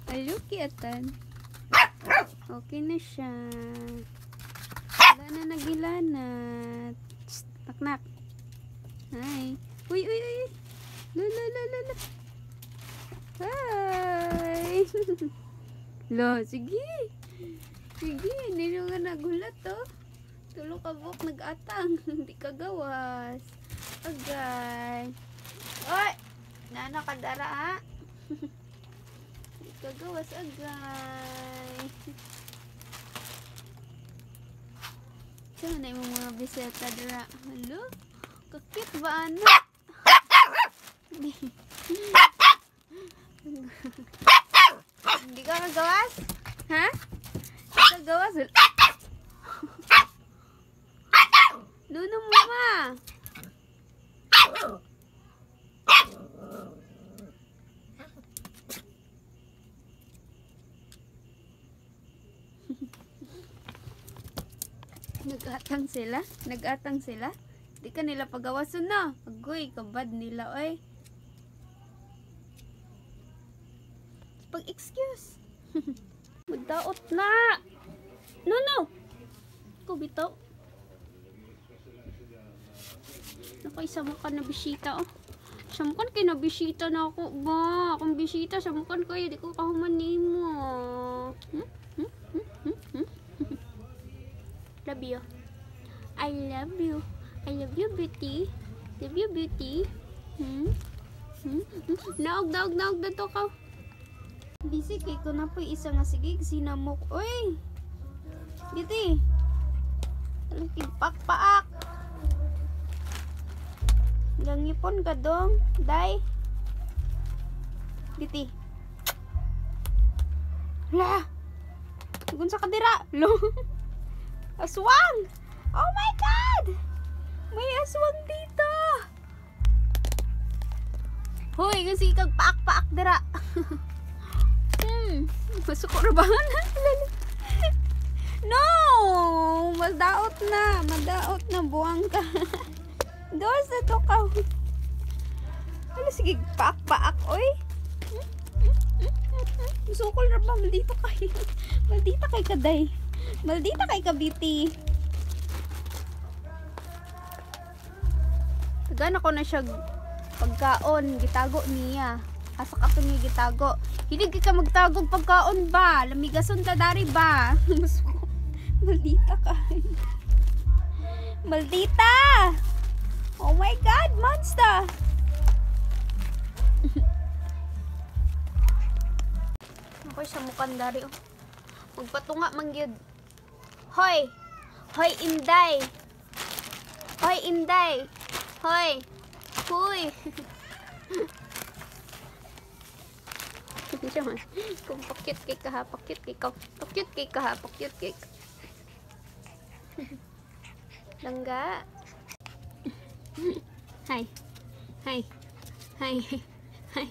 Aluki atan. Okay na siya. Wala na nagilanat. Naknak. Hi. Uy, uy, uy. Lala, lala, lala. Hi. Lo, sige. Sige, hindi nga nagulat to. Tulog ka buk, nag-atang. Hindi ka gawas. Agay. Oy! Nana ka dara ha? Hindi ka gawas, agay. Saan na yung mga biseta dara? Halo? Kakit ba ano? Hindi ka kagawas? Ha? Hindi ka gawas? Nuno mo ma! Nag-atang sila? Nag-atang sila? Di ka nila pagawason na. Agoy, kabad nila, oy. Pag-excuse. Magdaot na. No. Ikaw bitaw. Naku, isa mo ka na bisita, oh. Samukan kayo na bisita na ako ba? Kung bisita, samukan kayo. Di ko kahumanin mo. Love you. I love you. I love you, beauty. Love you, beauty. Naog na to ka. Busy kay ko na po isa nga sige sinamok. Oy. Beauty. Pak-paak. Langipon ka dong. Day. Beauty. La. Gun sa kadira. Lo. Aswang! Oh my God! May aswang dito! Hoy, kasi kag paak-paak dira. Masukor ba na? No! Madaot na. Buwang ka. Gawas na to ka. Ano, sige, paak-paak, oy. Masukol na ba? Maldito kay. Maldita kay kaday. Maldita kay ka, beauty. Tagan ako na siya pagkaon. Gitago niya. Asak ako niya gitago. Hindi ka magtagog pagkaon ba? Lamigason ta dari ba? Maldita ka. Maldita! Oh my God, monster! Ako siya mukhang dari, oh. Magpatunga mangyud. Hoy! Hoy, Inday! Hoy, Inday! Hoy! Hoy! Kung pakit kay ka ha, pakit kay ka. Pakit kay ka ha, pakit kay ka. Langga. Hi. Hi. Hi. Hi.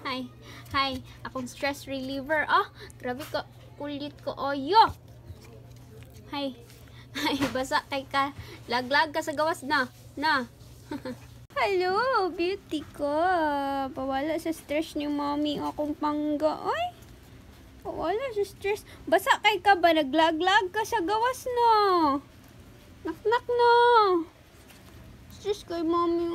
Hi. Hi. Akong stress reliever. Ah, grabe ka. Kulit ko. Oyo. Hi. Hi. Basa kay ka. Laglag ka sa gawas na. Na. Hello, beauty ko. Pawala sa stress ni mommy akong pangga. Ay. Pawala sa stress. Basa kay ka ba? Naglaglag ka sa gawas na. Naknak na. Stress kay mommy.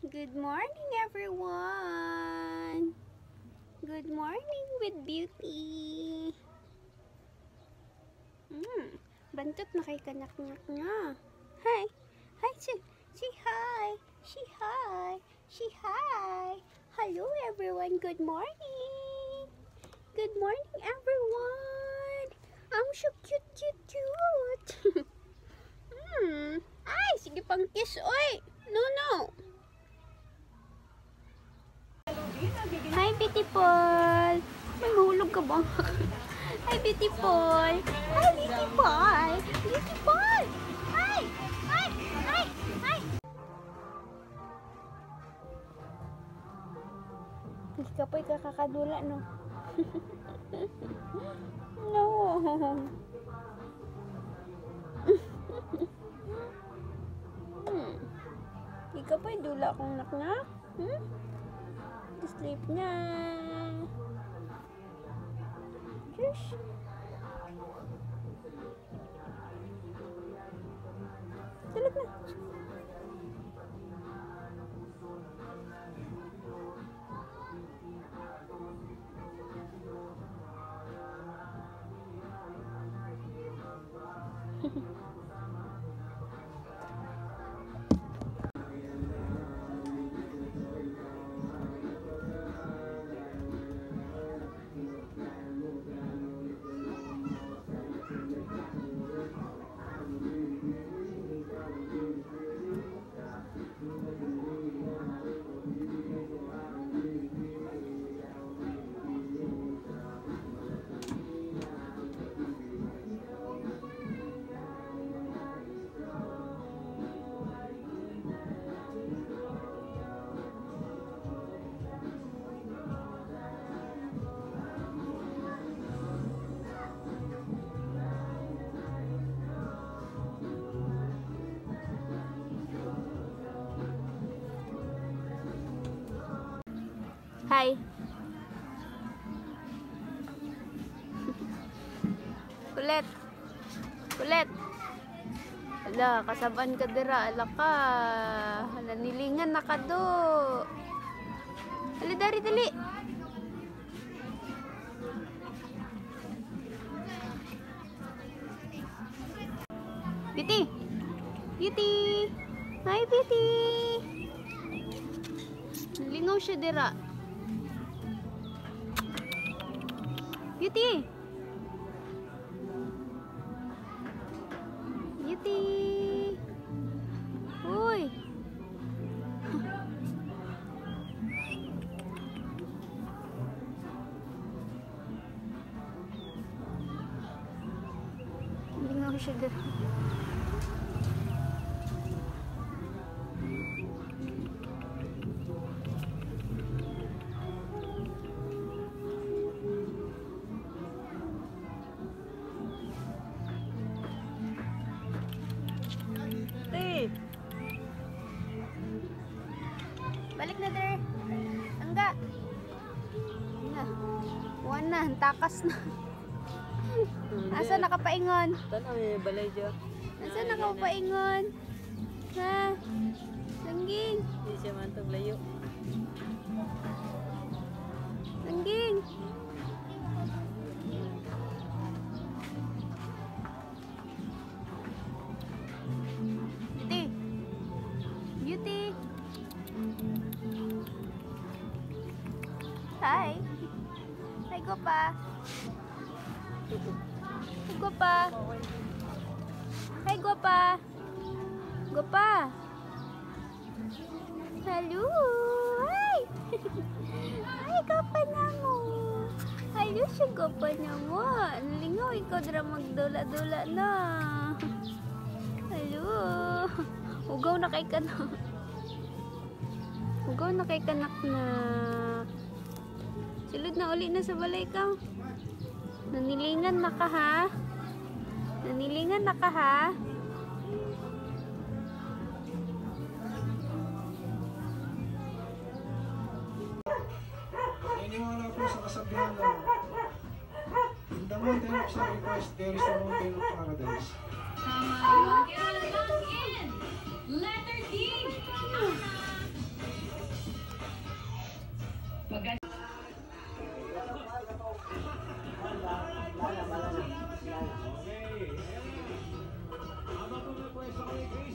Good morning, everyone. Good morning with beauty. Bantot na kay kanak-nak na. Hi. Hi, say hi. Say hi. Say hi. Hello, everyone. Good morning. Good morning, everyone. I'm so cute. Ay, sige pang kiss, oy. No. Hi, beautiful. May mahulog ka ba? Hi, beautiful. Hi, beautiful. Beautiful. Hi. Hindi ka po'y kakakadula, no? No. Hindi ka po'y dula kong naknak? to sleep na. Shush. Tulog na. Hi. Kulit. Kulit. Ala, kasaban ka dira. Ala ka. Ala, nilingan na ka do. Ali, dari, dali. Beauty. Beauty. Hi, Beauty. Lingaw siya dira. Beauty! Beauty! Uy! Hindi nga ako siya dito. Balik na der. Angga. Na. Buwan na, takas na. Asa nakapaingon? Tanaw may balay dyan. Asa nakapaingon? Ha? Langging. Hindi siya mantog layo. Langging. Beauty. Beauty. Hi. Hi, Gopa. Hi, Gopa. Hi, Gopa. Gopa. Hello. Hi. Hi, Gopa na mo. Hello siya, Gopa na mo. Lingaw, ikaw dira magdula-dula na. Hello. Ugaw na kay kanak. Ugaw na kay kanak na. Silod na uli na sa balay ka. Nanilingan na ka ha? Nanilingan na ka ha? Naniniwala po sa kasabihan na in the mountain of sacrifice, there is a mountain of paradise. Letter D.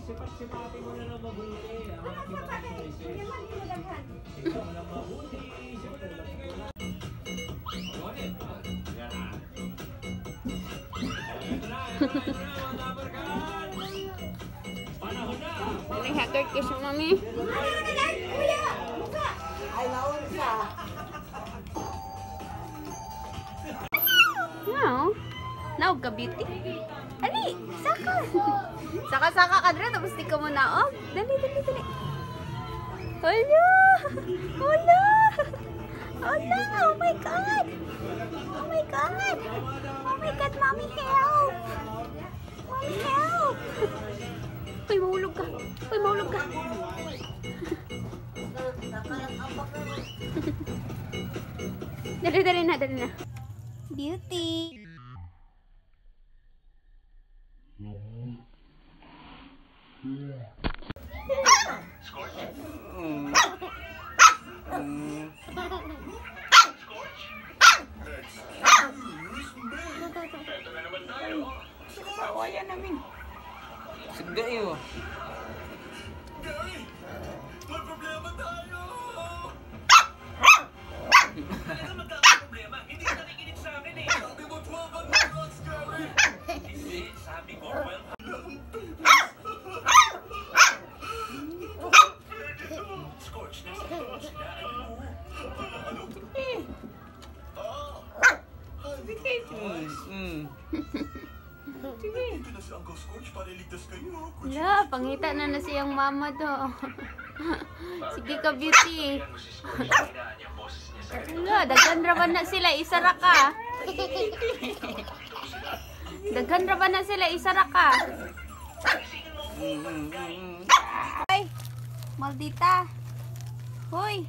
Sipat-sipatin mo na lang mabuti. Ang ating mga choices. Ikaw mo lang mabuti. Siyempre lang kayo lang. Yan. Ito na, mga kabarkan. Panahon na. May hacker kiss mo, mami. Now, ka beauty. Ali, saka. Saka-saka ka dre, tapos di ka mo naog. Dali. Hala! Hala! Hala! Oh my God! Oh my God! Oh my God, mommy, help! Mommy, help! Uy, mahulog ka! Uy, mahulog ka! Dali na. Beauty. Kawayan namin. Sagda yun. Magkakaproblema. Hindi ka nakikinig sa amin eh. Sabi mo 12 months, Gary. Hindi, sabi ko 12. Scorch, nasa sila. Dito na si Uncle Scorch para iligtas kayo. Wala, pangita na siyang mama do. Sige ka, Beauty. Wala, daghan ra ba na sila, isara ka. Daghan ra ba na sila, isara ka. Hoy, maldita. Hoy.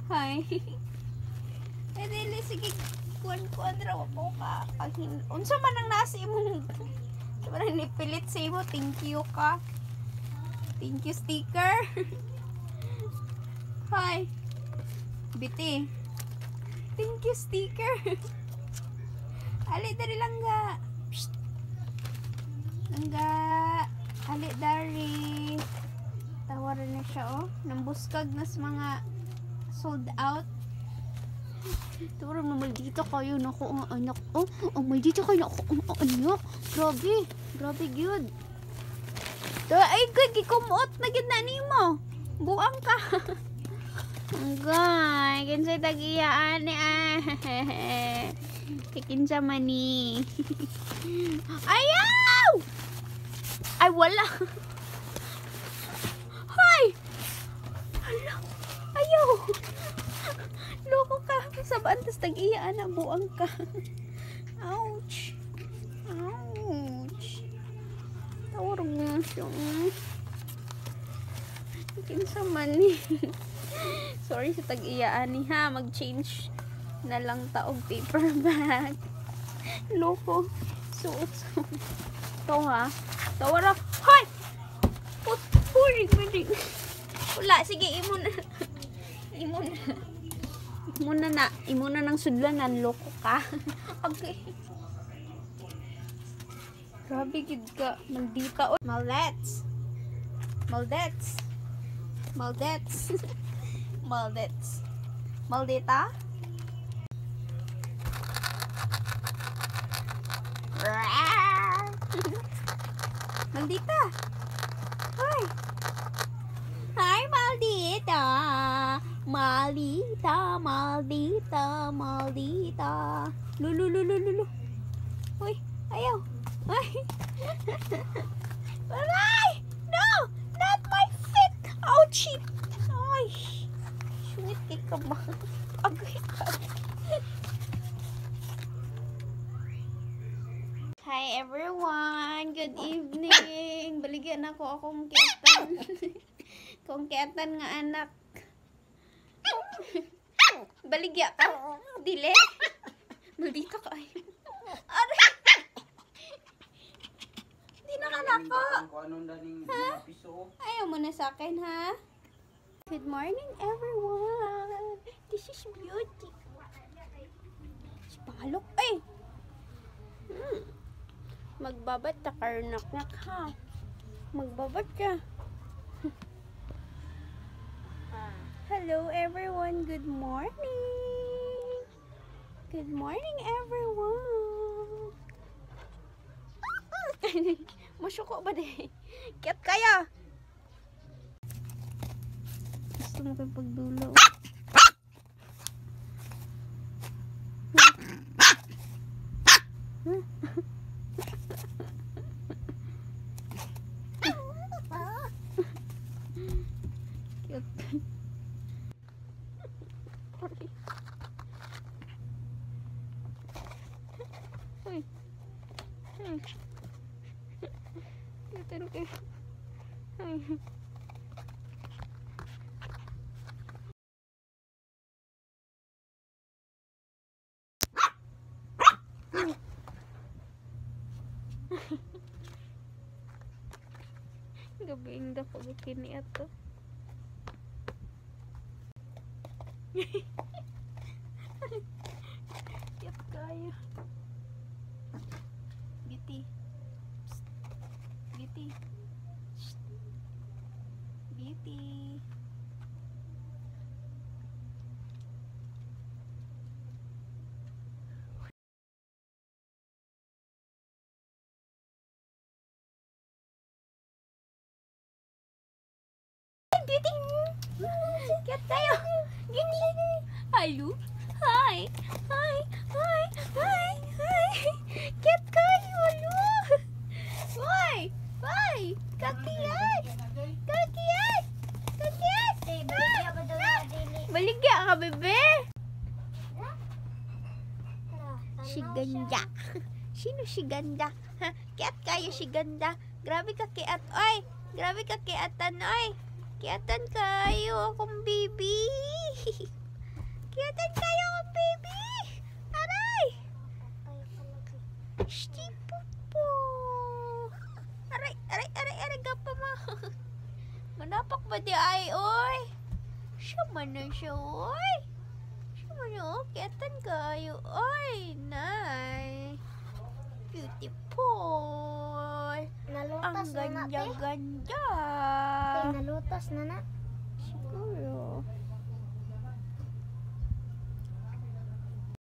Hay. Eh, dili, sige, kuan ra mo ka. Unsa man ang nasa imong sobrang nipilit sa imo, thank you ka. Thank you sticker. Hi. Biti. Thank you sticker. Ali dari langga. Psst. Langga. Ali dari. Tawaran na siya oh. Nambuskag na sa mga sold out. Turo maldito kayo nako ang anak. Oh, maldito kayo nako ang anak. Grabe good. Ay, gikumot na gid na nimo. Buang ka. Angay, kinsay tag-iyaan ni kikinsa man ni. Ayaw! Ay, wala. Hoy! Hala. Ayaw. Loko ka. Sabaan tas tag-iyaan na buang ka. Ouch. Tawag mo siya. Kinsa man ni. Sorry sa tag-iyaan ni ha. Mag-change na lang taog paper bag. Loko. Suot. Ito ha. Tawara. Hoy! Puring. Wala. Sige, Imuna ng sudlanan. Loko ka. Okay. Grabe gid ka, maldita. Maldets. Maldita. Maldita. Hoy. Hi, Maldita. Lulu. Hoy, ayaw. Ay! Aray! No! Not my feet! Ouchie! Ay! Sweet ka ba? Agay ka. Hi everyone! Good evening! Baligyan ako akong kiatan. Kung kiatan nga anak. Baligya ka? Dili? Maldita ka ay. Aray! Nakanako. Ha? Ayaw mo na sa akin, ha? Good morning, everyone. This is Beauty. Si Palok, ay. Magbabat ta karnak-nak, ha? Magbabat ka. Hello, everyone. Good morning. Good morning, everyone. Masyuko ba di? Kiat kaya? Gusto mo kayong pagdulo. Cute. Hoy. Cute ka. Ay. Gabiing da pag kini ato. Yap kayo. Beauty. Psst. Beauty. Shh. Beauty. Beauty! Cute tayo! Beauty! Hello? Hi! Hi! Hi! Hi! Hi! Cute kayo! Hello! Hoy! Hoy! Kakiyat! Kakiyat! Kakiyat! Baligya ka, bebe! Si ganda. Sino si ganda? Ha? Kiat kayo si ganda. Grabe ka kiat, oy! Grabe ka kiatan, oy! Kiatan kayo akong baby. Kiatan kayo akong baby. Aray. Stipo po. Aray, aray, aray, aray, gapa mo. Manapak ba di ay, oy? Siya man na siya, oy. Siya man na, oh. Kiatan kayo, oy. Nay. Beautiful. Ang Nalutas na na, te. ganda-ganda. Nalutas na na.